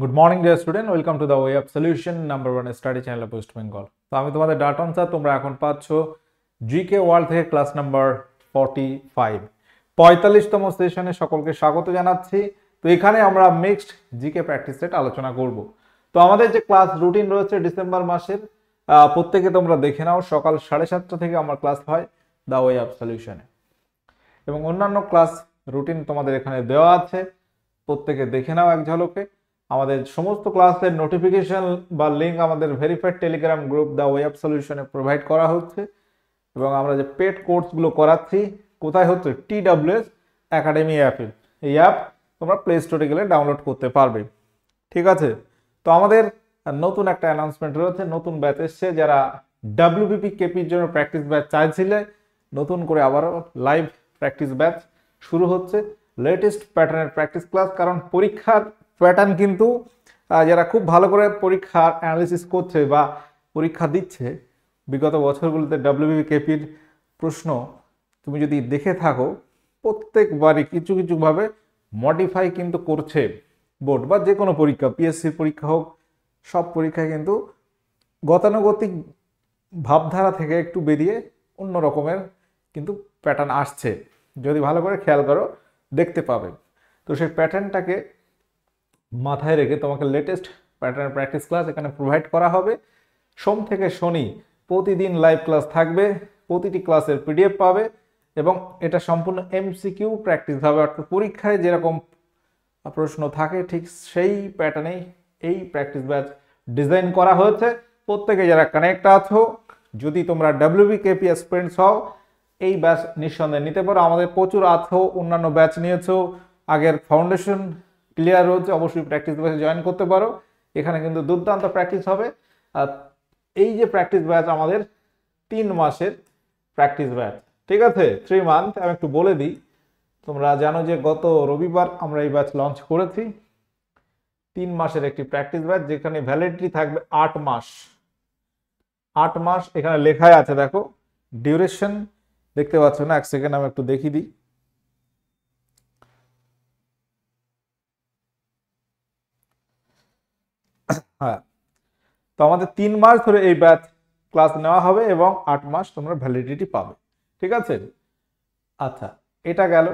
Good morning dear student, welcome to the way of solution number one study channel West Bengal. তো আমি তোমাদের Dutton sir, তোমরা এখন পাচ্ছ জিকে ওয়ার্ল্ড থেকে ক্লাস নাম্বার 45 45তম সেশনে সকলকে স্বাগত জানাচ্ছি। তো এখানে আমরা মিক্সড জিকে প্র্যাকটিস সেট আলোচনা করব। তো আমাদের যে ক্লাস রুটিন রয়েছে ডিসেম্বর মাসের, প্রত্যেকে তোমরা দেখে নাও, সকাল 7:30 থেকে আমার ক্লাস হয় দ্য ওয়ে অফ সলিউশনে, এবং অন্যান্য ক্লাস রুটিন তোমাদের এখানে দেওয়া আছে, প্রত্যেকে দেখে নাও এক ঝলকে। আমাদের সমস্ত ক্লাসের নোটিফিকেশন বা লিঙ্ক আমাদের verified Telegram group the way of সলিউশনে প্রোভাইড করা হচ্ছে, এবং আমরা যে পেড কোর্সগুলো করাচ্ছি কোথায় হচ্ছে, TWS একাডেমি অ্যাপে। এই অ্যাপ তোমরা প্লে স্টোরে গেলে ডাউনলোড করতে পারবে, ঠিক আছে। তো আমাদের নতুন একটা অ্যানাউন্সমেন্ট রয়েছে, নতুন ব্যাচ এসছে। যারা WBP কেপির জন্য প্র্যাকটিস ব্যাচ চাইছিলে, নতুন করে আবারও লাইভ প্র্যাকটিস ব্যাচ শুরু হচ্ছে, লেটেস্ট প্যাটার্নের প্র্যাকটিস ক্লাস। কারণ পরীক্ষার প্যাটার্ন কিন্তু যারা খুব ভালো করে পরীক্ষার অ্যানালিসিস করছে বা পরীক্ষা দিচ্ছে বিগত বছরগুলোতে WBP কেপির প্রশ্ন তুমি যদি দেখে থাকো, প্রত্যেকবারই কিছু কিছুভাবে মডিফাই কিন্তু করছে বোর্ড, বা যে কোনো পরীক্ষা, পিএসসির পরীক্ষা হোক, সব পরীক্ষায় কিন্তু গতানুগতিক ভাবধারা থেকে একটু বেরিয়ে অন্য রকমের কিন্তু প্যাটার্ন আসছে। যদি ভালো করে খেয়াল করো দেখতে পাবে। তো সেই প্যাটার্নটাকে মাথায় রেখে তোমাকে লেটেস্ট প্যাটার্ন প্র্যাকটিস ক্লাস এখানে প্রোভাইড করা হবে। সোম থেকে শনি প্রতিদিন লাইভ ক্লাস থাকবে, প্রতিটি ক্লাসের পিডিএফ পাবে, এবং এটা সম্পূর্ণ MCQ প্র্যাকটিস হবে। অর্থাৎ পরীক্ষায় যেরকম প্রশ্ন থাকে ঠিক সেই প্যাটার্নেই এই প্র্যাকটিস ব্যাচ ডিজাইন করা হয়েছে। প্রত্যেকে যারা কানেক্ট আছো, যদি তোমরা WBKP অ্যাসপিরেন্টস হও, এই ব্যাচ নিঃসন্দেহে নিতে পারো। আমাদের প্রচুর আছো, অন্যান্য ব্যাচ নিয়েছো, আগের ফাউন্ডেশন ক্লিয়ার হচ্ছে, অবশ্যই প্র্যাকটিস ব্যাচে জয়েন করতে পারো। এখানে কিন্তু দুর্দান্ত প্র্যাকটিস হবে। আর এই যে প্র্যাকটিস ব্যাচ আমাদের 3 মাসের প্র্যাকটিস ব্যাচ, ঠিক আছে, 3 মান্থ। আমি একটু বলে দিই, তোমরা জানো যে গত রবিবার আমরা এই ব্যাচ লঞ্চ করেছি। 3 মাসের একটি প্র্যাকটিস ব্যাচ, যেখানে ভ্যালিডিটি থাকবে 8 মাস। 8 মাস এখানে লেখাই আছে, দেখো ডিউরেশন দেখতে পাচ্ছ না? এক সেকেন্ড আমি একটু দেখিয়ে দিই। হ্যাঁ, তো আমাদের 3 মাস ধরে এই ব্যাচ ক্লাস নেওয়া হবে এবং 8 মাস তোমরা ভ্যালিডিটি পাবে, ঠিক আছে। আচ্ছা, এটা গেল।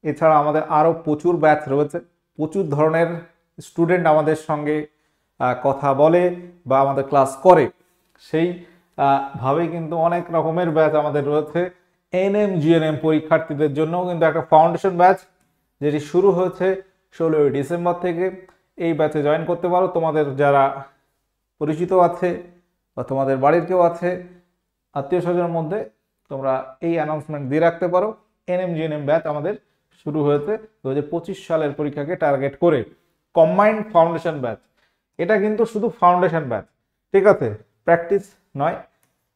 এছাড়া আমাদের আরো প্রচুর ব্যাচ রয়েছে, প্রচুর ধরনের স্টুডেন্ট আমাদের সঙ্গে কথা বলে বা আমাদের ক্লাস করে, সেই ভাবে কিন্তু অনেক রকমের ব্যাচ আমাদের রয়েছে। NM GNM পরীক্ষার্থীদের জন্যও কিন্তু একটা ফাউন্ডেশন ব্যাচ, যেটি শুরু হয়েছে 16ই ডিসেম্বর থেকে। এই ব্যাচে জয়েন করতে পারো। তোমাদের যারা পরিচিত আছে বা তোমাদের বাড়ির কেউ আছে, আত্মীয় স্বজনের মধ্যে, তোমরা এই অ্যানাউন্সমেন্ট দিয়ে রাখতে পারো। NM GNM ব্যাচ আমাদের শুরু হয়েছে 2025 সালের পরীক্ষাকে টার্গেট করে। কম্বাইন্ড ফাউন্ডেশন ব্যাচ, এটা কিন্তু শুধু ফাউন্ডেশন ব্যাচ, ঠিক আছে, প্র্যাকটিস নয়।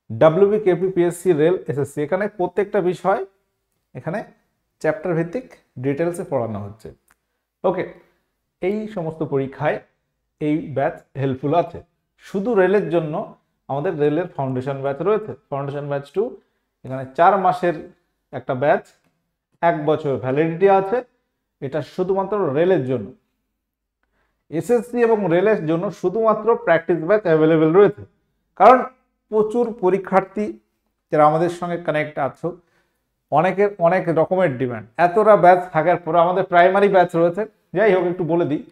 WBKP PSC রেল SSC, এখানে প্রত্যেকটা বিষয় এখানে চ্যাপ্টার ভিত্তিক ডিটেলসে পড়ানো হচ্ছে। ওকে, এই সমস্ত পরীক্ষায় এই ব্যাচ হেল্পফুল আছে। শুধু রেলের জন্য আমাদের রেলের ফাউন্ডেশন ব্যাচ রয়েছে, ফাউন্ডেশন ব্যাচ 2। এখানে 4 মাসের একটা ব্যাচ, 1 বছর ভ্যালিডিটি আছে। এটা শুধুমাত্র রেলের জন্য। SSC এবং রেলের জন্য শুধুমাত্র প্র্যাকটিস ব্যাচ অ্যাভেলেবেল রয়েছে। কারণ প্রচুর পরীক্ষার্থী যারা আমাদের সঙ্গে কানেক্ট আছো, অনেকের অনেক রকমের ডিমান্ড। এতটা ব্যাচ থাকার পরে আমাদের প্রাইমারি ব্যাচ রয়েছে। যাই হোক, একটু বলে দিই,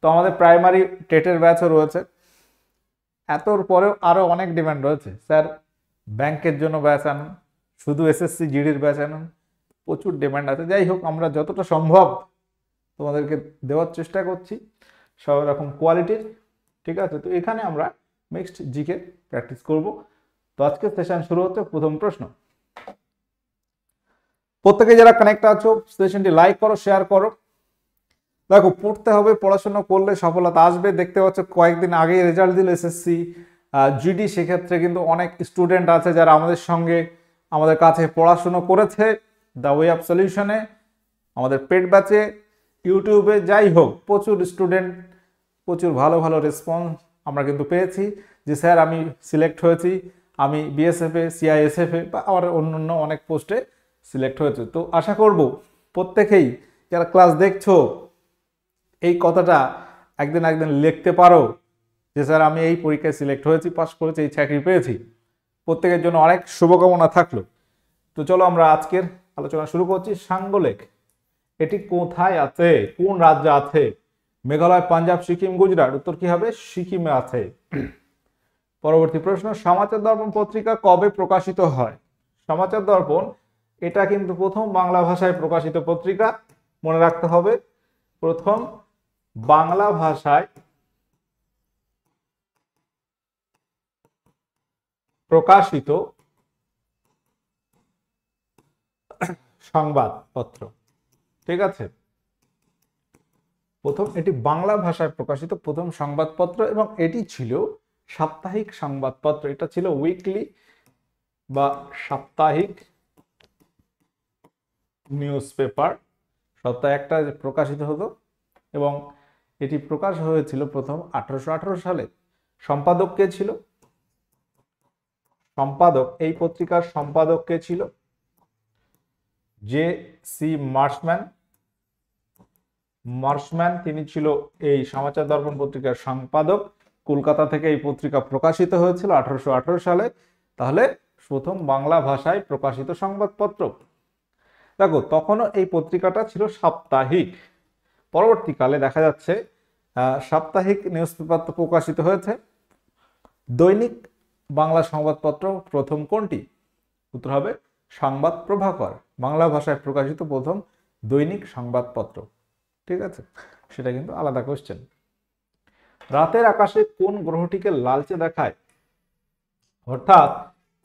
তো আমাদের প্রাইমারি টেটের ব্যাচও রয়েছে। এতর পরেও আরও অনেক ডিমান্ড রয়েছে, স্যার ব্যাংকের জন্য ব্যাচ আনুন, শুধু SSC GDর ব্যাচ আনুন, প্রচুর ডিমান্ড আছে। যাই হোক, আমরা যতটা সম্ভব তোমাদেরকে দেওয়ার চেষ্টা করছি, সব রকম কোয়ালিটির, ঠিক আছে। তো এখানে আমরা মিক্সড জিকে প্র্যাকটিস করব। তো আজকের সেশন শুরু হচ্ছে প্রথম প্রশ্ন। প্রত্যেকে যারা কানেক্ট আছো, সেশনটি লাইক করো, শেয়ার করো। দেখো, পড়তে হবে, পড়াশোনা করলে সফলতা আসবে। দেখতে পাচ্ছ কয়েকদিন আগেই রেজাল্ট দিল SSC GD, সেক্ষেত্রে কিন্তু অনেক স্টুডেন্ট আছে যারা আমাদের সঙ্গে আমাদের কাছে পড়াশুনো করেছে দ্য ওয়ে অফ সলিউশনে, আমাদের পেড ব্যাচে, ইউটিউবে। যাই হোক, প্রচুর স্টুডেন্ট, প্রচুর ভালো ভালো রেসপন্স আমরা কিন্তু পেয়েছি যে স্যার আমি সিলেক্ট হয়েছি, আমি BSF এ, CISF এ বা আবার অন্যান্য অনেক পোস্টে সিলেক্ট হয়েছে। তো আশা করব প্রত্যেকেই যারা ক্লাস দেখছো এই কথাটা একদিন একদিন লিখতে পারো যে স্যার আমি এই পরীক্ষায় সিলেক্ট হয়েছি, পাস করেছি, এই চাকরি পেয়েছি। প্রত্যেকের জন্য অনেক শুভকামনা থাকলো। তো চলো আমরা আজকের আলোচনা শুরু করছি। সাঙ্গলেক এটি কোথায় আছে, কোন রাজ্যে আছে? মেঘালয়, পাঞ্জাব, সিকিম, গুজরাট। উত্তর কি হবে? সিকিমে আছে। পরবর্তী প্রশ্ন, সমাচার দর্পণ পত্রিকা কবে প্রকাশিত হয়? সমাচার দর্পণ এটা কিন্তু প্রথম বাংলা ভাষায় প্রকাশিত পত্রিকা, মনে রাখতে হবে। প্রথম বাংলা ভাষায় প্রকাশিত সংবাদপত্র, ঠিক আছে? প্রথম এটি বাংলা ভাষায় প্রকাশিত প্রথম সংবাদপত্র এবং এটি ছিল সাপ্তাহিক সংবাদপত্র। এটা ছিল উইকলি বা সাপ্তাহিক নিউজ পেপার, সপ্তাহে একটা প্রকাশিত হতো এবং এটি প্রকাশ হয়েছিল প্রথম 1818 সালে। সম্পাদক কে ছিল? সম্পাদক, এই পত্রিকার সম্পাদক কে ছিল? জে.সি. মার্শম্যান, তিনি ছিল এই সমাচার দর্পণ পত্রিকার সম্পাদক। কলকাতা থেকে এই পত্রিকা প্রকাশিত হয়েছিল 1818 সালে। তাহলে প্রথম বাংলা ভাষায় প্রকাশিত সংবাদপত্র। দেখো তখনও এই পত্রিকাটা ছিল সাপ্তাহিক। পরবর্তীকালে দেখা যাচ্ছে সাপ্তাহিক নিউজ পেপার তো প্রকাশিত হয়েছে। দৈনিক বাংলা সংবাদপত্র প্রথম কোনটি? উত্তর হবে সংবাদ প্রভাকর, বাংলা ভাষায় প্রকাশিত প্রথম দৈনিক সংবাদপত্র, ঠিক আছে? সেটা কিন্তু আলাদা কোশ্চেন। রাতের আকাশে কোন গ্রহটিকে লালচে দেখায়? অর্থাৎ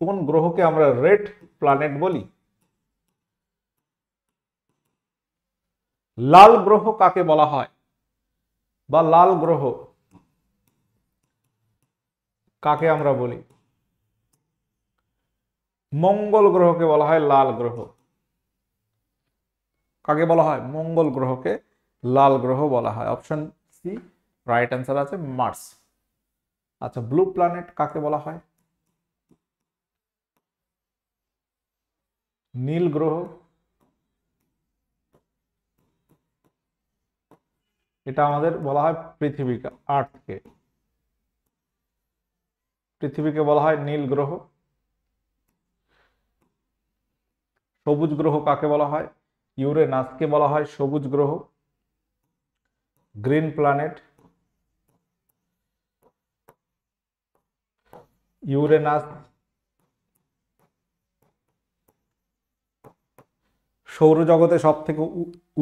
কোন গ্রহকে আমরা রেড প্ল্যানেট বলি? লাল গ্রহ কাকে বলা হয়, বা লাল গ্রহ কাকে আমরা বলি? মঙ্গল গ্রহকে বলা হয় লাল গ্রহ। কাকে বলা হয়? মঙ্গল গ্রহকে লাল গ্রহ বলা হয়। অপশন সি রাইট অ্যান্সার আছে, মার্স। আচ্ছা, ব্লু প্ল্যানেট কাকে বলা হয়? নীল গ্রহ, এটা আমাদের বলা হয় পৃথিবীকে, আর্থকে। পৃথিবীকে বলা হয় নীল গ্রহ। সবুজ গ্রহ কাকে বলা হয়? ইউরেনাসকে বলা হয় সবুজ গ্রহ। Green planet, Uranus. সৌরজগতে সব থেকে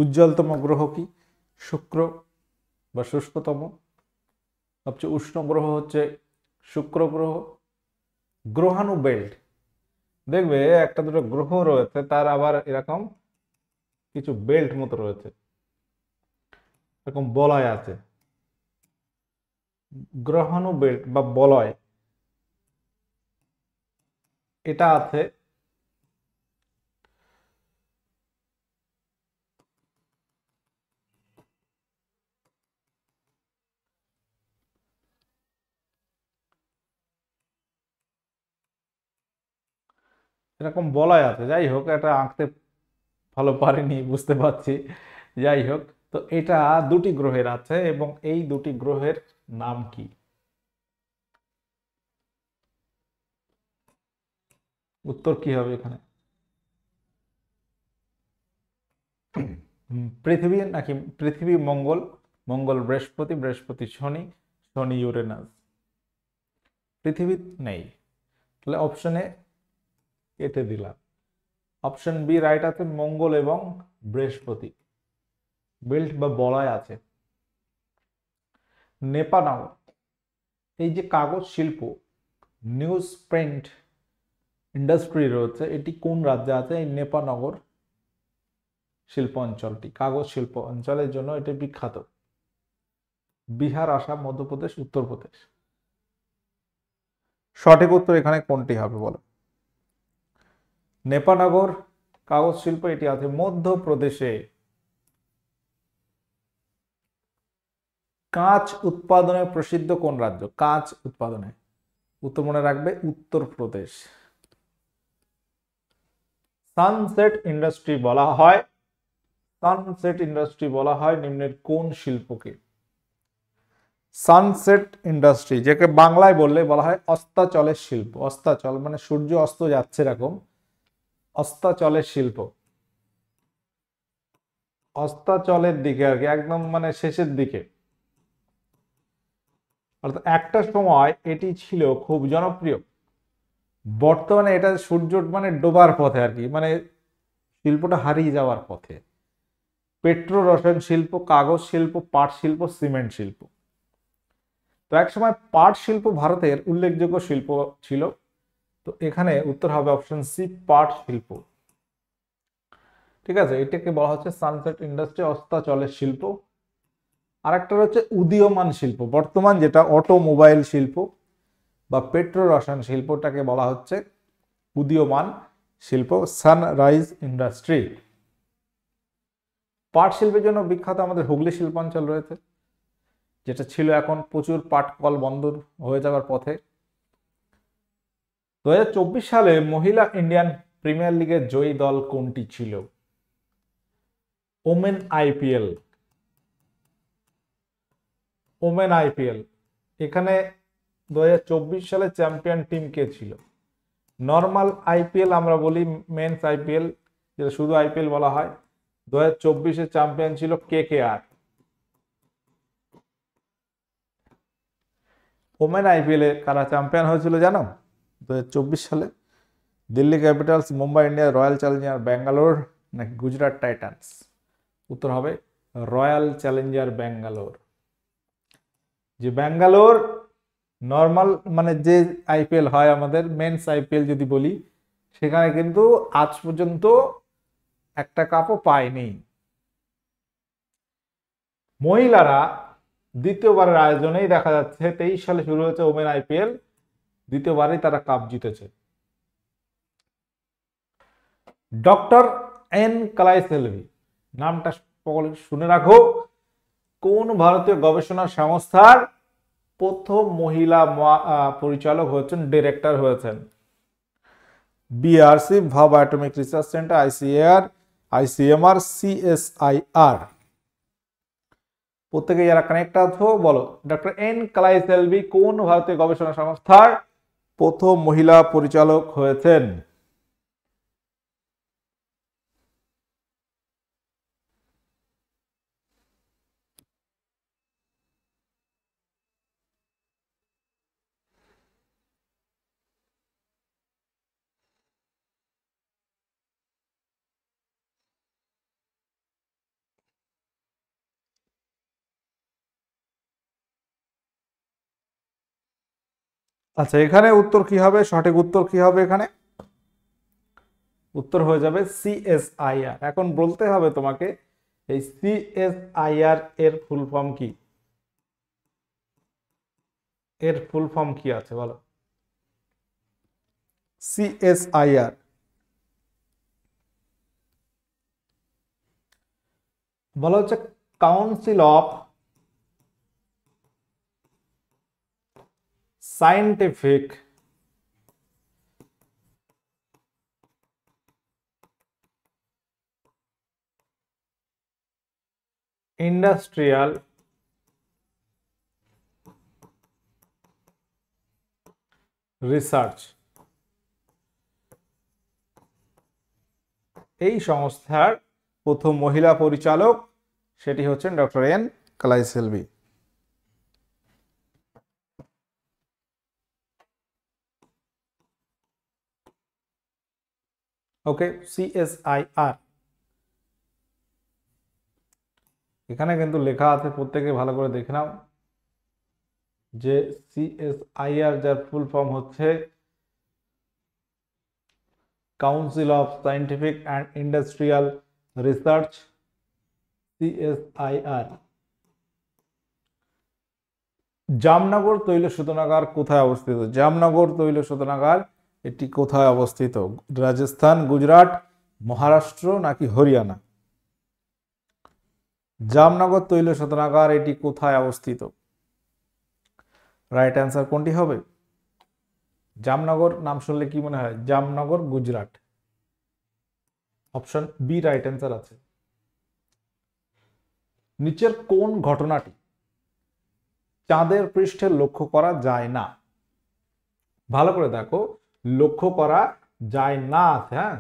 উজ্জ্বলতম গ্রহ কি? শুক্র বা শুষ্কতম। সবচেয়ে উষ্ণ গ্রহ হচ্ছে শুক্র গ্রহ। গ্রহাণু বেল্ট, দেখবে একটা দুটো গ্রহ রয়েছে তার আবার এরকম কিছু বেল্ট মতো রয়েছে, এরকম বলয় আছে, গ্রহাণু বেল্ট বা বলয় এটা আছে। এরকম বলয় আছে, যাই হোক এটা আঁকতে ভালো পারিনি, বুঝতে পারছি। যাই হোক, তো এটা দুটি গ্রহের আছে এবং এই দুটি গ্রহের নাম কি? উত্তর কি হবে এখানে? পৃথিবী নাকি পৃথিবী মঙ্গল, মঙ্গল বৃহস্পতি, বৃহস্পতি শনি, শনি ইউরেনাস। পৃথিবী নেই, তাহলে অপশনে কেটে দিলাম। অপশন বি রাইট আছে, মঙ্গল এবং বৃহস্পতি বেল্ট বা বলয় আছে। নেপানগর, এই যে কাগজ শিল্প, নিউজ প্রিন্ট ইন্ডাস্ট্রি রয়েছে, এটি কোন রাজ্যে আছে? এই নেপানগর শিল্প অঞ্চলটি কাগজ শিল্প অঞ্চলের জন্য এটি বিখ্যাত। বিহার, আসাম, মধ্যপ্রদেশ, উত্তরপ্রদেশ। সঠিক উত্তর এখানে কোনটি হবে বলো? নেপানগর কাগজ শিল্প এটি আছে মধ্যপ্রদেশে। কাঁচ উৎপাদনে প্রসিদ্ধ কোন রাজ্য? কাঁচ উৎপাদনে, উত্তর মনে রাখবে উত্তরপ্রদেশ। সানসেট ইন্ডাস্ট্রি বলা হয়, সানসেট ইন্ডাস্ট্রি বলা হয় নিম্নের কোন শিল্পকে? সানসেট ইন্ডাস্ট্রি, যাকে বাংলায় বললে বলা হয় অস্তাচলের শিল্প। অস্তাচল মানে সূর্য অস্ত যাচ্ছে এরকম, অস্তাচলের শিল্প, অস্তাচলের দিকে আর কি, একদম মানে শেষের দিকে। অর্থাৎ একটা সময় এটি ছিল খুব জনপ্রিয়, বর্তমানে এটা সূর্য মানে ডোবার পথে আর কি, মানে শিল্পটা হারিয়ে যাওয়ার পথে। পেট্রো রসায়ন শিল্প, কাগজ শিল্প, পাট শিল্প, সিমেন্ট শিল্প। তো একসময় পাট শিল্প ভারতের উল্লেখযোগ্য শিল্প ছিল। তো এখানে উত্তর হবে অপশন সি, পাট শিল্প। ঠিক আছে, এটাকে বলা হচ্ছে সানসেট ইন্ডাস্ট্রি, অস্তাচলের শিল্প। আর একটা হচ্ছে উদীয়মান শিল্প, বর্তমান যেটা অটোমোবাইল শিল্প বা পেট্রো রসায়ন শিল্পটাকে বলা হচ্ছে উদীয়মান শিল্প, সানরাইজ ইন্ডাস্ট্রি। পাট শিল্পের জন্য বিখ্যাত আমাদের হুগলি শিল্পাঞ্চল রয়েছে, যেটা ছিল এখন প্রচুর পাট কল বন্ধ হয়ে যাওয়ার পথে। 2024 সালে মহিলা ইন্ডিয়ান প্রিমিয়ার লিগের জয়ী দল কোনটি ছিল? Women IPL, women IPL. এখানে 2024 সালে চ্যাম্পিয়ন টিম কে ছিল? নর্মাল আইপিএল আমরা বলি, মেন্স আইপিএল যেটা শুধু আইপিএল বলা হয়। 2024 চ্যাম্পিয়ন ছিল কেকেআর। ওমেন আইপিএল এ কারা চ্যাম্পিয়ন হয়েছিল জানো? 2024 সালে Delhi Capitals, Mumbai Indians, royal Challenger Bangalore নাকি গুজরাট টাইটান্স? উত্তর হবে রয়্যাল চ্যালেঞ্জার ব্যাঙ্গালোর। যে ব্যাঙ্গালোর নর্মাল মানে যে আইপিএল হয় আমাদের মেন্স আইপিএল যদি বলি, সেখানে কিন্তু আজ পর্যন্ত একটা কাপও পায়নি। মহিলারা দ্বিতীয়বারের আয়োজনেই দেখা যাচ্ছে 23 সালে শুরু হয়েছে ওমেন আইপিএল, দ্বিতীয়বারই তারা কাপ জিতেছে। ডক্টর এন কালাইসেলভি নামটা শুনে রাখো, কোন ভারতীয় গবেষণা সংস্থার প্রথম মহিলা পরিচালক হয়েছেন, ডিরেক্টর হয়েছেন? বিআরসি, ভাব atomic research centre, ICAR, ICMR, CSIR. প্রত্যেকে যারা কানেক্ট আছো বলো, ডক্টর এন কালাইসেলভি কোন ভারতীয় গবেষণা সংস্থার প্রথম মহিলা পরিচালক হয়েছেন? আচ্ছা, এখানে উত্তর কি হবে? সঠিক উত্তর কি হবে এখানে? উত্তর হয়ে যাবে সিএসআইআর। এখন বলতে হবে তোমাকে এই সিএসআইআর এর ফুল ফর্ম কি? এর ফুল ফর্ম কি আছে বলো? সিএসআইআর বলা হচ্ছে council of scientific industrial research. এই সংস্থার প্রথম মহিলা পরিচালক সেটি হচ্ছেন ডক্টর এন কালাইসেলভি। ওকে, সিএসআইআর। এখানে কিন্তু লেখা আছে, প্রত্যেকে ভালো করে দেখে নাও যে সিএসআইআর যার ফুল ফর্ম হচ্ছে council of scientific and industrial research, CSIR. Jamnagar তৈল শোধনাগার কোথায় অবস্থিত? জামনগর তৈল শোধনাগার এটি কোথায় অবস্থিত? রাজস্থান, গুজরাট, মহারাষ্ট্র নাকি হরিয়ানা? জামনগর তৈল শোধনাগার এটি কোথায় অবস্থিত? রাইট অ্যান্সার কোনটি হবে? জামনগর নাম শুনলে কি মনে হয়? Jamnagar, Gujarat. Option B right answer আছে। নিচের কোন ঘটনাটি চাঁদের পৃষ্ঠে লক্ষ্য করা যায় না। ভালো করে দেখো, লক্ষ্য করা যায় না আছে, হ্যাঁ,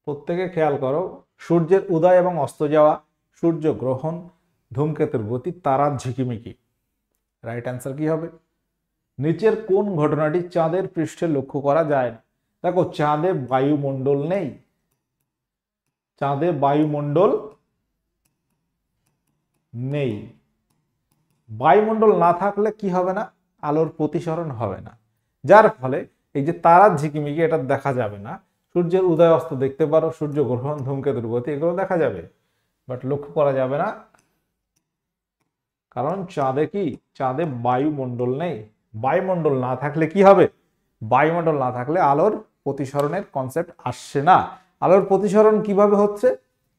প্রত্যেকে খেয়াল করো। সূর্যের উদয় এবং অস্ত যাওয়া, সূর্য গ্রহণ, ধূমকেতুর গতি, তারার ঝিকিমিকি। রাইট অ্যান্সার কি হবে? নিচের কোন ঘটনাটি চাঁদের পৃষ্ঠে লক্ষ্য করা যায় না? দেখো, চাঁদে বায়ুমণ্ডল নেই। চাঁদে বায়ুমণ্ডল নেই। বায়ুমণ্ডল না থাকলে কি হবে না? আলোর প্রতিসরণ হবে না, যার ফলে এই যে তারার ঝিকিমিকি এটা দেখা যাবে না। সূর্যের উদয় অস্ত দেখতে পারো, সূর্য গ্রহণ, ধূমকেতুর গতি, এগুলো দেখা যাবে, বাট লক্ষ্য করা যাবে না। কারণ চাঁদে কি? চাঁদে বায়ুমণ্ডল নেই। বায়ুমণ্ডল না থাকলে কি হবে? বায়ুমণ্ডল না থাকলে আলোর প্রতিসরণের কনসেপ্ট আসছে না। আলোর প্রতিসরণ কিভাবে হচ্ছে?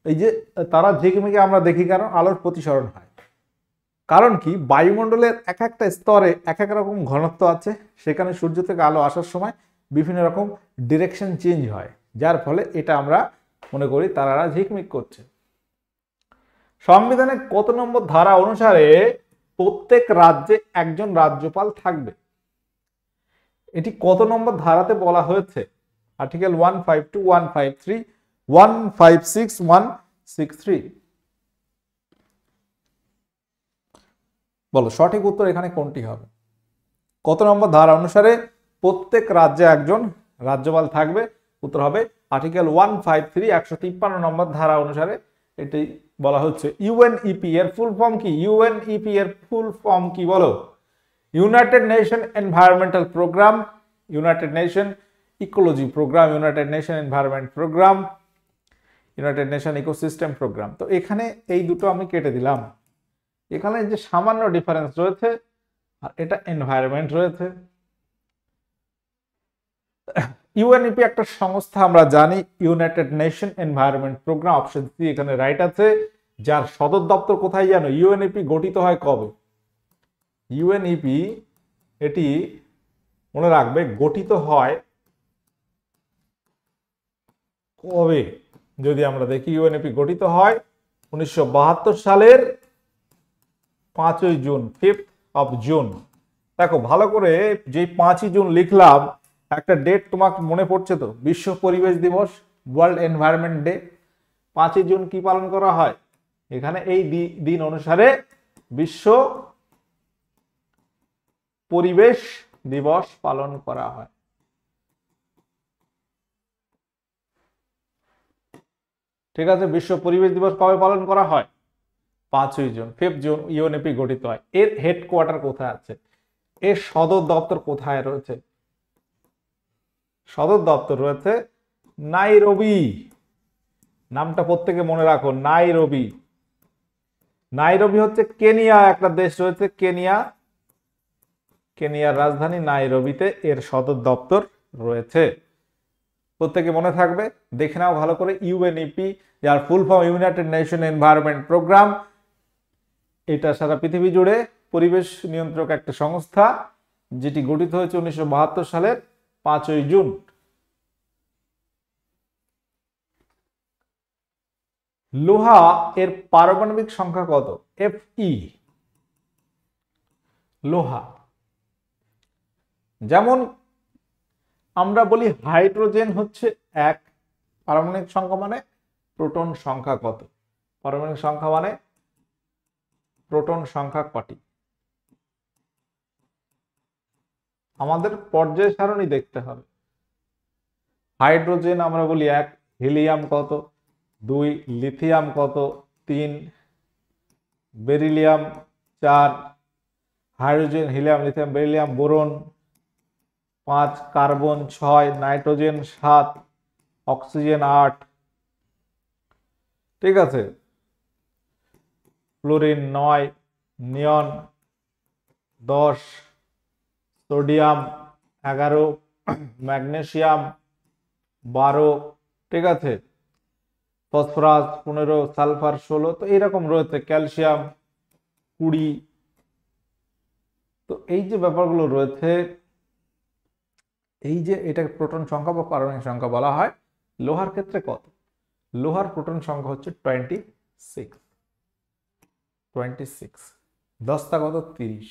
এই যে তারা ঝিকিমিকি আমরা দেখি, কারণ আলোর প্রতিসরণ হয়। কারণ কি? বায়ুমণ্ডলের এক একটা স্তরে এক এক রকম ঘনত্ব আছে, সেখানে সূর্য থেকে আলো আসার সময় বিভিন্ন রকম ডিরেকশন চেঞ্জ হয়, যার ফলে এটা আমরা মনে করি তারারা ঝিকমিক করছে। সংবিধানের কত নম্বর ধারা অনুসারে প্রত্যেক রাজ্যে একজন রাজ্যপাল থাকবে? এটি কত নম্বর ধারাতে বলা হয়েছে? আর্টিকেল 152, 153, 156, 163। বলো সঠিক উত্তর এখানে কোনটি হবে? কত নম্বর ধারা অনুসারে প্রত্যেক রাজ্যে একজন রাজ্যপাল থাকবে? উত্তর হবে আর্টিকেল 153, 153 নম্বর ধারা অনুসারে এটি বলা হচ্ছে। ইউএনইপি এর ফুল ফর্ম কি? ইউএনইপি এর ফুল ফর্ম কি বলো? United nation environmental programme, united nation ecology programme, united nation environment programme, united nation ecosystem programme. তো এখানে এই দুটো আমি কেটে দিলাম। এখানে যে সামান্য ডিফারেন্স রয়েছে, আর এটা এনভায়রনমেন্ট রয়েছে। ইউএনইপি একটা সংস্থা, আমরা জানি, united nation environment programme, option C এখানে রাইট আছে। যার সদর দপ্তর কোথায় জানো? ইউএনইপি গঠিত হয় কবে? ইউএনইপি এটি মনে রাখবে গঠিত হয় কবে? যদি আমরা দেখি, ইউএনইপি গঠিত হয় 1972 সালের 5ই জুন, 5th of জুন। দেখো ভালো করে, যে 5ই জুন লিখলাম, একটা ডেট তোমার মনে পড়ছে তো? বিশ্ব পরিবেশ দিবস, ওয়ার্ল্ড এনভায়রনমেন্ট ডে। 5ই জুন কি পালন করা হয়? এখানে এই দিন অনুসারে বিশ্ব পরিবেশ দিবস পালন করা হয়। ঠিক আছে, বিশ্ব পরিবেশ দিবস কবে পালন করা হয়? 5ই জুন, 5th জুন ইউএনইপি গঠিত হয়। এর হেডকোয়ার্টার কোথায় আছে? এর সদর দপ্তর কোথায় রয়েছে? সদর দপ্তর রয়েছে নাইরোবি। নামটা প্রত্যেকে মনে রাখো, নাইরোবি। নাইরোবি হচ্ছে কেনিয়া, একটা দেশ রয়েছে কেনিয়া। কেনিয়ার রাজধানী নাইরোবিতে এর সদর দপ্তর রয়েছে। প্রত্যেকে মনে থাকবে, দেখে নাও ভালো করে। ইউএনইপি, যার full form united nation environment programme, এটা সারা পৃথিবী জুড়ে পরিবেশ নিয়ন্ত্রক একটা সংস্থা, যেটি গঠিত হয়েছে 1972 সালের 5ই জুন। লোহা এর পারমাণবিক সংখ্যা কত? Fe। লোহা, যেমন আমরা বলি হাইড্রোজেন হচ্ছে 1, পারমাণবিক সংখ্যা মানে প্রোটন সংখ্যা কত? পারমাণবিক সংখ্যা মানে প্রোটন সংখ্যা কটি? আমাদের পর্যায় সারণী দেখতে হবে। হাইড্রোজেন আমরা বলি 1, হিলিয়াম কত? 2, লিথিয়াম কত? 3, beryllium 4, hydrogen, helium, lithium, beryllium, boron 5, carbon 6, nitrogen 7, oxygen 8। ঠিক আছে, ফ্লোরিন 9, নিয়ন 10, সোডিয়াম 11, ম্যাগনেসিয়াম 12। ঠিক আছে, ফসফরাস 15, সালফার 16। তো এইরকম রয়েছে, ক্যালসিয়াম 20। তো এই যে ব্যাপারগুলো রয়েছে, এই যে এটা প্রোটন সংখ্যা বা পারমাণবিক সংখ্যা বলা হয়। লোহার ক্ষেত্রে কত? লোহার প্রোটন সংখ্যা হচ্ছে 26। 10টা কত 30,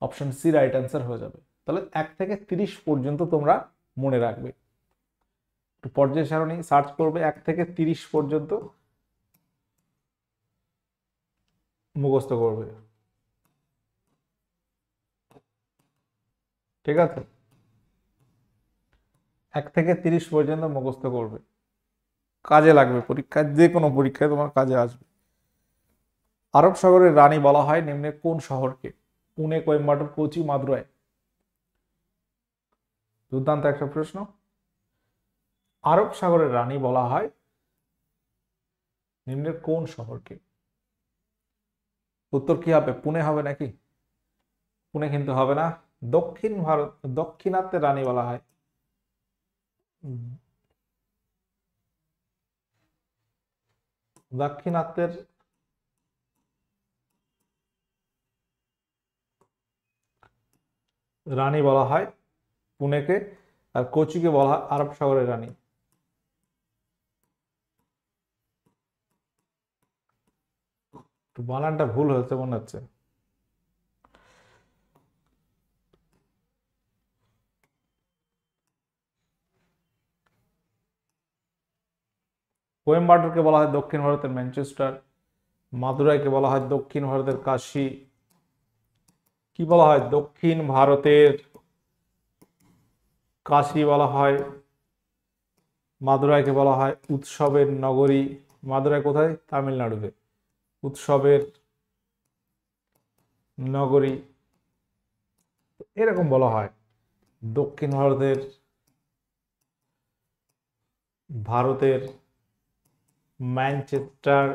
অপশন সি রাইট অ্যান্সার হয়ে যাবে। তাহলে 1 থেকে 30 পর্যন্ত তোমরা মনে রাখবে, একটু পর্যায় সারণী সার্চ করবে, 1 থেকে 30 পর্যন্ত মুখস্থ করবে, ঠিক আছে? 1 থেকে 30 পর্যন্ত মুখস্থ করবে, কাজে লাগবে পরীক্ষায়, যে কোনো পরীক্ষায় তোমার কাজে আসবে। আরব সাগরের রানী বলা হয় নিম্নে কোন শহরকে? পুনে, কোয়েম্বাটোর, কোচি, মাদুরাই। দুর্দান্ত একটা প্রশ্ন। আরব সাগরের রানী বলা হয় নিম্নের কোন শহরকে? উত্তর কি হবে? পুনে হবে নাকি? পুনে কিন্তু হবে না। দক্ষিণ ভারত, দক্ষিণাত্যের রানী বলা হয়, দাক্ষিণাত্যের রানী বলা হয় পুনেকে, আর কোচিকে বলা হয় আরব সাগরের রানী। বানানটা ভুল হয়েছে মনে হচ্ছে। কোয়েম্বাটোরকে বলা হয় দক্ষিণ ভারতের ম্যানচেস্টার, মাদুরাইকে বলা হয় দক্ষিণ ভারতের কাশী। কি বলা হয়? দক্ষিণ ভারতের কাশী বলা হয়। মাদুরাইকে বলা হয় উৎসবের নগরী। মাদুরাই কোথায়? তামিলনাড়ুতে। উৎসবের নগরী এরকম বলা হয়। দক্ষিণ ভারতের ম্যানচেস্টার,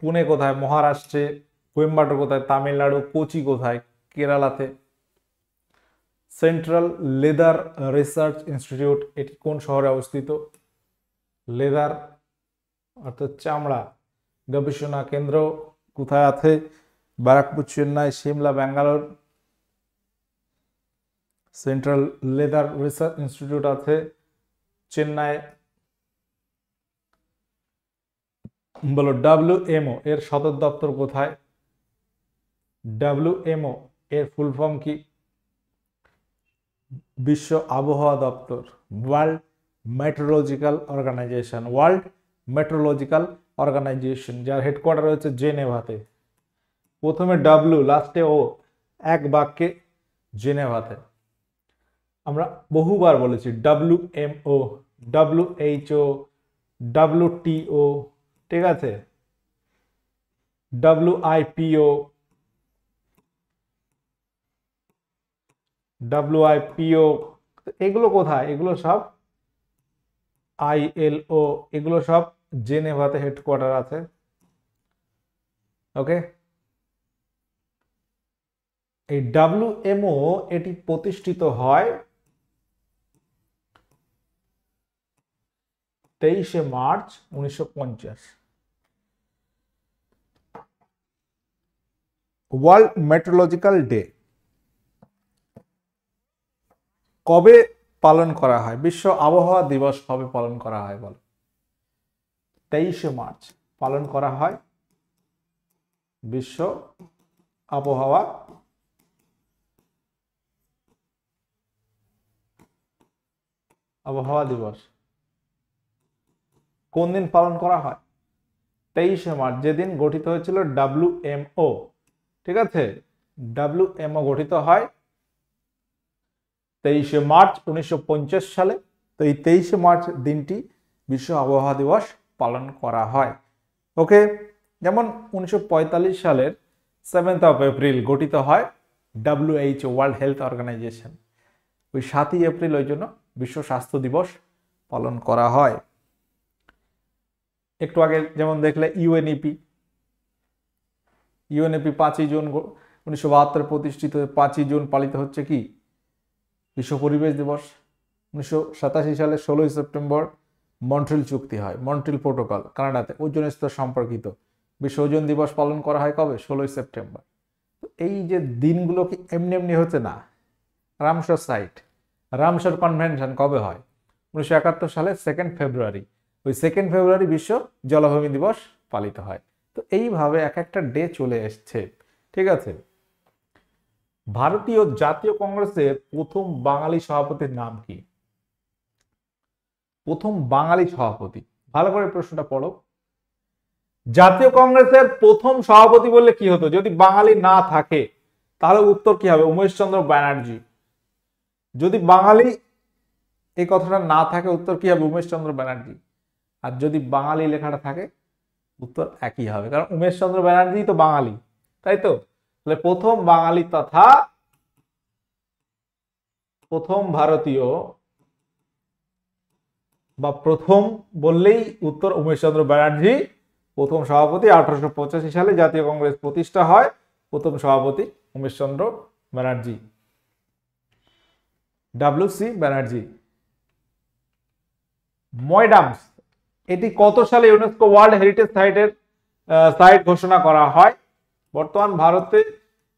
পুনে কোথায়? মহারাষ্ট্রে। কোয়েম্বাটোর কোথায়? তামিলনাড়ু। কোচি কোথায়? কেরালাতে। সেন্ট্রাল লেদার রিসার্চ ইনস্টিটিউট এটি কোন শহরে অবস্থিত? লেদার অর্থাৎ চামড়া গবেষণা কেন্দ্র কোথায় আছে? Barrackpore, Chennai, Shimla, Bangalore. Central leather research institute আছে চেন্নাই। বলো WMO এর সদর দপ্তর কোথায়? WMO এর ফুল ফর্ম কি? বিশ্ব আবহাওয়া দপ্তর, world meteorological organisation. World meteorological organisation, যার হেডকোয়ার্টার রয়েছে জেনেভাতে। প্রথমে W, লাস্টে O, এক বাক্যে জেনেভাতে। আমরা বহুবার বলেছি WMO, WHO, WTO, ঠিক আছে, WIPO, এগুলো কোথায়? এগুলো সব ILO, এগুলো সব জেনেভাতে হেডকোয়ার্টার আছে। ওকে, এই WMO এটি প্রতিষ্ঠিত হয় 23শে মার্চ 1950। ওয়ার্ল্ড মেট্রোলজিক্যাল ডে কবে পালন করা হয়? বিশ্ব আবহাওয়া দিবস কবে পালন করা হয় বল? 23শে মার্চ পালন করা হয় বিশ্ব আবহাওয়া দিবস। কোন দিন পালন করা হয়? 23শে মার্চ, যেদিন গঠিত হয়েছিল WMO, ঠিক আছে? WMO গঠিত হয় 23শে মার্চ 1950 সালে। তো এই 23শে মার্চ দিনটি বিশ্ব আবহাওয়া দিবস পালন করা হয়। ওকে, যেমন 1945 সালের 7th of April গঠিত হয় WHO, ওয়ার্ল্ড হেলথ অর্গানাইজেশন। ওই 7ই এপ্রিল ওই জন্য বিশ্ব স্বাস্থ্য দিবস পালন করা হয়। একটু আগে যেমন দেখলে UNEP 5ই জুন 1972 প্রতিষ্ঠিত, 5ই জুন পালিত হচ্ছে কি? বিশ্ব পরিবেশ দিবস। 1987 সালে 16ই সেপ্টেম্বর মন্ট্রিল চুক্তি হয়, মন্ট্রিল প্রোটোকল, কানাডাতে ওজোন স্তর সম্পর্কিত। বিশ্ব ওজোন দিবস পালন করা হয় কবে? 16ই সেপ্টেম্বর। এই যে দিনগুলো কি এমনি এমনি হচ্ছে না। রামসার সাইট, রামসার কনভেনশন কবে হয়? 1971 সালে 2 ফেব্রুয়ারি। ওই 2 ফেব্রুয়ারি বিশ্ব জলাভূমি দিবস পালিত হয়। তো এইভাবে এক একটা ডে চলে এসছে, ঠিক আছে। ভারতীয় জাতীয় কংগ্রেসের প্রথম বাঙালি সভাপতির নাম কি? প্রথম বাঙালি সভাপতি, ভালো করে প্রশ্নটা পড়ো। জাতীয় কংগ্রেসের প্রথম সভাপতি বললে কি হতো? যদি বাঙালি না থাকে তাহলে উত্তর কি হবে? উমেশ চন্দ্র ব্যানার্জি। যদি বাঙালি এই কথাটা না থাকে উত্তর কি হবে? উমেশ চন্দ্র ব্যানার্জি। আর যদি বাঙালি লেখাটা থাকে উত্তর একই হবে, কারণ উমেশ চন্দ্র ব্যানার্জি তো বাঙালি, তাই তো। তাহলে প্রথম বাঙালি তথা প্রথম ভারতীয় বা প্রথম বললেই উত্তর উমেশ চন্দ্র ব্যানার্জি। প্রথম সভাপতি 1885 সালে জাতীয় কংগ্রেস প্রতিষ্ঠা হয়, প্রথম সভাপতি উমেশ চন্দ্র ব্যানার্জি, ডব্লিউ.সি. ব্যানার্জি। ময়ডামস এটি কত সালে ইউনেস্কো ওয়ার্ল্ড হেরিটেজ সাইট ঘোষণা করা হয়? বর্তমান ভারতে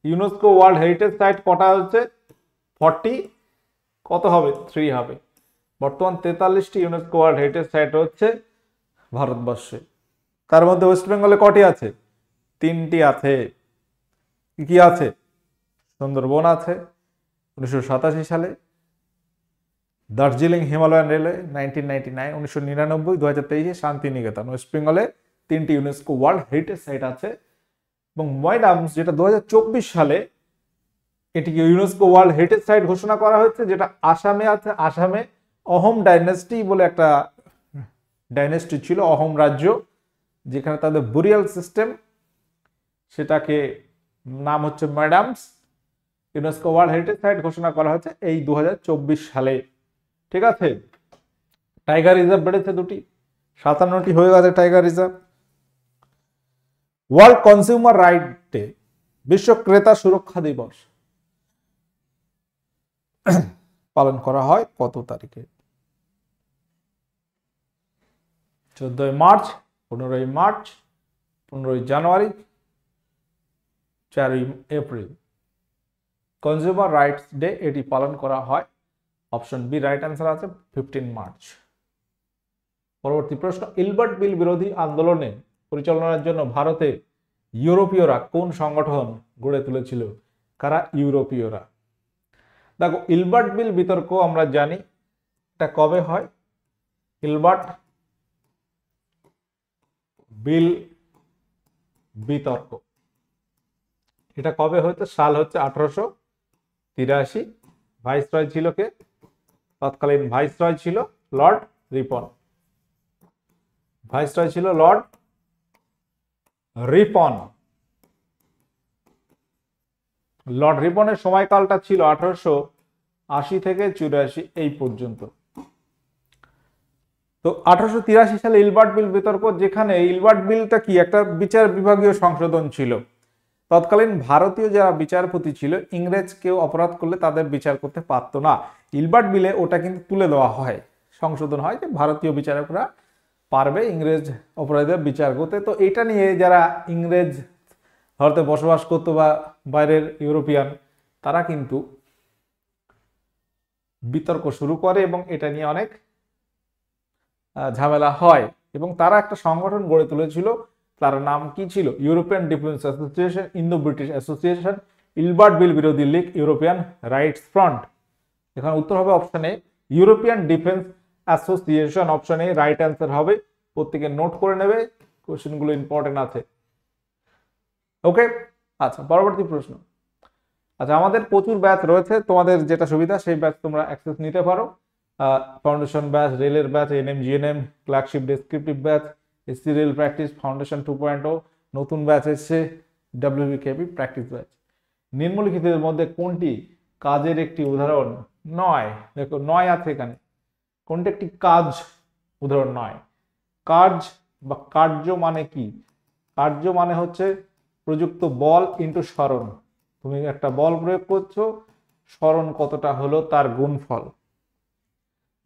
ইউনেস্কো ওয়ার্ল্ড হেরিটেজ সাইট কটা হচ্ছে? 40, কত হবে? 3 হবে। বর্তমান 43টি ইউনেস্কো ওয়ার্ল্ড হেরিটেজ সাইট হচ্ছে ভারতবর্ষে। তার মধ্যে ওয়েস্ট বেঙ্গলে কটি আছে? 3টি আছে। কি আছে? সুন্দরবন আছে 1987 সালে, দার্জিলিং হিমালয়ান রেলওয়ে 1999, 1999, 2023 শান্তিনিকেতন। ওয়েস্ট বেঙ্গলে 3টি ইউনেস্কো ওয়ার্ল্ড হেরিটেজ সাইট আছে। এবং ময়ডামস যেটা 2024 সালে এটিকে ইউনেস্কো ওয়ার্ল্ড হেরিটেজ সাইট ঘোষণা করা হয়েছে, যেটা আসামে আছে। আসামে অহোম ডাইনেস্টি বলে একটা ডাইনেস্টি ছিল, অহোম রাজ্য, যেখানে তাদের বুরিয়াল সিস্টেম, সেটাকে নাম হচ্ছে ময়ডামস। ইউনেস্কো ওয়ার্ল্ড হেরিটেজ সাইট ঘোষণা করা হয়েছে এই 2024 সালে, ঠিক আছে। টাইগার রিজার্ভ বেড়েছে 2টি, 57টি হয়ে গেছে tiger reserve. World consumer right day, বিশ্ব ক্রেতা সুরক্ষা দিবস পালন করা হয় কত তারিখে? 14 মার্চ, 15 মার্চ, 15 জানুয়ারি, 4 এপ্রিল। কনজিউমার রাইটস ডে এটি পালন করা হয়, অপশন বি রাইট অ্যান্সার আছে 15 মার্চ। পরবর্তী প্রশ্ন, ইলবার্ট বিল বিরোধী আন্দোলনে পরিচালনার জন্য ভারতে ইউরোপীয়রা কোন সংগঠন গড়ে তুলেছিল? কারা? ইউরোপীয়রা। দেখো, ইলবার্ট বিল বিতর্ক আমরা জানি এটা কবে হয়। ইলবার্ট বিল বিতর্ক এটা কবে হয়েছে? সাল হচ্ছে 1883। ভাইসরয় ছিল কে? তৎকালীন ভাইসরয় ছিল লর্ড রিপন। ভাইসরয় ছিল লর্ড রিপন। লর্ড রিপনের সময়কালটা ছিল 1880 থেকে 84 এই পর্যন্ত। তো 1883 সালে ইলবার্ট বিল বিতর্ক, যেখানে ইলবার্ট বিলটা কি একটা বিচার বিভাগীয় সংশোধন ছিল। তৎকালীন ভারতীয় যারা বিচারপতি ছিল, ইংরেজ কেউ অপরাধ করলে তাদের বিচার করতে পারতো না। ইলবার্ট বিলে ওটা কিন্তু তুলে দেওয়া হয়, সংশোধন হয় যে ভারতীয় বিচারকরা পারবে ইংরেজ অপরাধীদের বিচার করতে। তো এটা নিয়ে যারা ইংরেজ ভারতে বসবাস করতো বা বাইরের ইউরোপিয়ান, তারা কিন্তু বিতর্ক শুরু করে এবং এটা নিয়ে অনেক ঝামেলা হয়। এবং তারা একটা সংগঠন গড়ে তুলেছিল, তার নাম কি ছিল? European defence association, Indo British association, Ilbert বিল বিরোধী লীগ, ইউরোপিয়ান রাইটস ফ্রন্ট। এখানে উত্তর হবে option A, European defence association. Option A right answer হবে। প্রত্যেকে নোট করে নেবে, কোশ্চেনগুলো ইম্পর্টেন্ট আছে। ওকে, আচ্ছা পরবর্তী প্রশ্ন। আচ্ছা, আমাদের প্রচুর ব্যাচ রয়েছে, তোমাদের যেটা সুবিধা সেই ব্যাচ তোমরা অ্যাক্সেস নিতে পারো। ফাউন্ডেশন ব্যাচ, রেলের batch, NM GNM, clerkship descriptive batch, SC rail practice foundation 2.0, নতুন ব্যাচ এসছে ডব্লিউবিকেপি প্র্যাকটিস ব্যাচ। নিম্নলিখিতের মধ্যে কোনটি কাজের একটি উদাহরণ নয়? দেখো, নয় আছে এখানে। কোনটি একটি কাজ উদাহরণ নয়? কাজ বা কার্য মানে কি? কার্য মানে হচ্ছে প্রযুক্ত বল ইন্টু সরণ। তুমি একটা বল প্রয়োগ করছো, সরণ কতটা হলো তার গুণফল।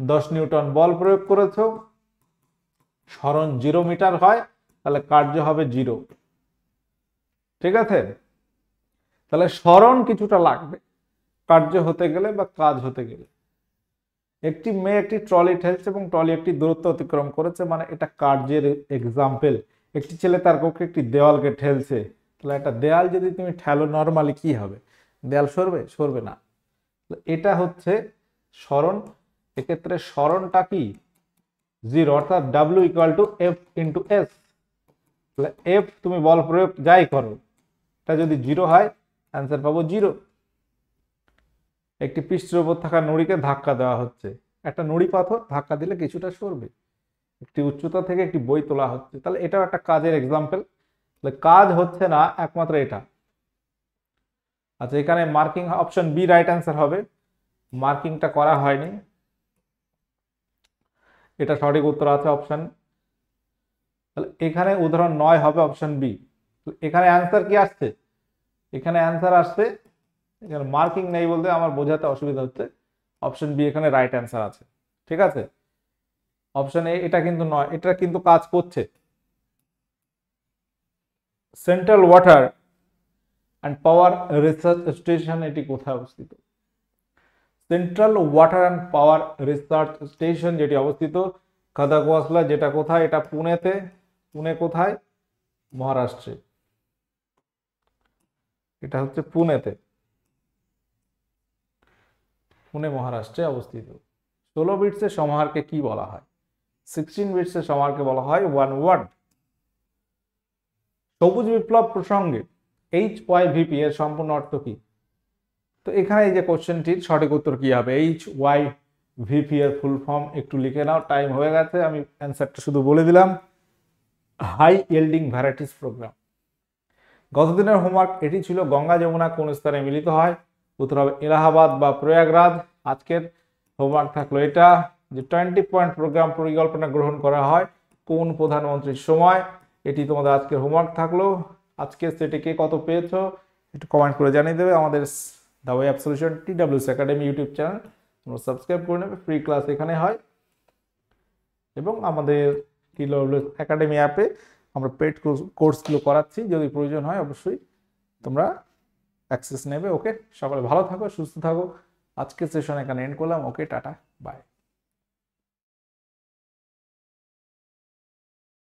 10 নিউটন বল প্রয়োগ করেছো, সরণ 0 মিটার হয়, তাহলে কার্য হবে 0। ঠিক আছে? তাহলে সরণ কিছুটা লাগবে কার্য হতে গেলে বা কাজ হতে গেলে। একটি মেয়ে একটি ট্রলি ঠেলছে এবং ট্রলি একটি দূরত্ব অতিক্রম করেছে, মানে এটা কার্যের এক্সাম্পল। একটি ছেলে তার কক্ষে একটি দেওয়ালকে ঠেলছে, তাহলে একটা দেয়াল যদি তুমি ঠেলো নর্মালি কি হবে? দেয়াল সরবে? সরবে না। এটা হচ্ছে সরণ। এক্ষেত্রে সরণটা কি? 0, অর্থাৎ W = F × S। তাহলে F তুমি বল প্রয়োগ যাই করো, এটা যদি 0 হয় অ্যান্সার পাবো 0। একটি পৃষ্ঠের উপর থাকা নুড়িকে ধাক্কা দেওয়া হচ্ছে, একটা নুড়ি পাথর ধাক্কা দিলে কিছুটা সরবে। একটি উচ্চতা থেকে একটি বই তোলা হচ্ছে, তাহলে এটাও একটা কাজের এক্সাম্পল। তাহলে কাজ হচ্ছে না একমাত্র এটা। আচ্ছা, এখানে marking option B right answer হবে, মার্কিংটা করা হয়নি, এটা সঠিক উত্তর আছে অপশন। তাহলে এখানে উদাহরণ 9 হবে অপশন বি। এখানে অ্যান্সার কি আসছে? এখানে অ্যান্সার আসছে, এখানে মার্কিং নেই বলতে আমার বোঝাতে অসুবিধা হচ্ছে, অপশন বি এখানে রাইট অ্যান্সার আছে। ঠিক আছে, অপশন এ এটা কিন্তু নয়, এটা কিন্তু কাজ করছে। Central water and power research station এটি কোথায় অবস্থিত? Central water and power research station যেটি অবস্থিত খাদাকুয়াসলা, যেটা কোথায়? এটা পুনেতে। পুনে কোথায়? মহারাষ্ট্রে। এটা হচ্ছে পুনেতে, পুনে মহারাষ্ট্রে অবস্থিত। 16 বিটসের সমাহারকে কি বলা হয়? 16 বিটসের সমাহারকে বলা হয় ওয়ান ওয়ার্ড। সবুজ বিপ্লব প্রসঙ্গে HYVP এর সম্পূর্ণ অর্থ কি? তো এখানে এই যে কোশ্চেনটির সঠিক উত্তর কি হবে? HYVP এর ফুল ফর্ম একটু লিখে নাও, টাইম হয়ে গেছে, আমি অ্যান্সারটা শুধু বলে দিলাম, হাই ইয়েল্ডিং ভ্যারাইটিস প্রোগ্রাম। গতদিনের হোমওয়ার্ক এটি ছিল, গঙ্গা যমুনা কোন স্থানে মিলিত হয়? উত্তর হবে এলাহাবাদ বা প্রয়াগরাজ। আজকের হোমওয়ার্ক থাকলো এটা, যে 20 পয়েন্ট প্রোগ্রাম পরিকল্পনা গ্রহণ করা হয় কোন প্রধানমন্ত্রীর সময়? এটি তোমাদের আজকের হোমওয়ার্ক থাকলো। আজকে সেটি কে কত পেয়েছো একটু কমেন্ট করে জানিয়ে দেবে। আমাদের the way of solution TWS academy YouTube channel তোমরা সাবস্ক্রাইব করে নেবে, ফ্রি ক্লাস এখানে হয়, এবং আমাদের TWS একাডেমি অ্যাপে আমরা পেড কোর্সগুলো করাচ্ছি, যদি প্রয়োজন হয় অবশ্যই তোমরা অ্যাক্সেস নেবে। ওকে, সকলে ভালো থাকো, সুস্থ থাকো। আজকের সেশন এখানে এন্ড করলাম। ওকে, টাটা, বাই।